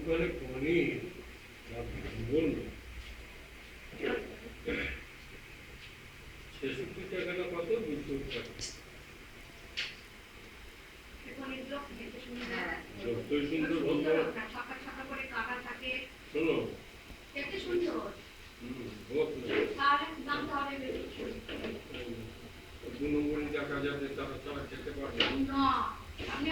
দোকানে পনির বললো ৬৬ টাকা না কত ২০০ টাকা যতই সুন্দর হতো শোনো দু নম্বরই দেখা যাবে তারা তারা খেতে পারবে না, আপনি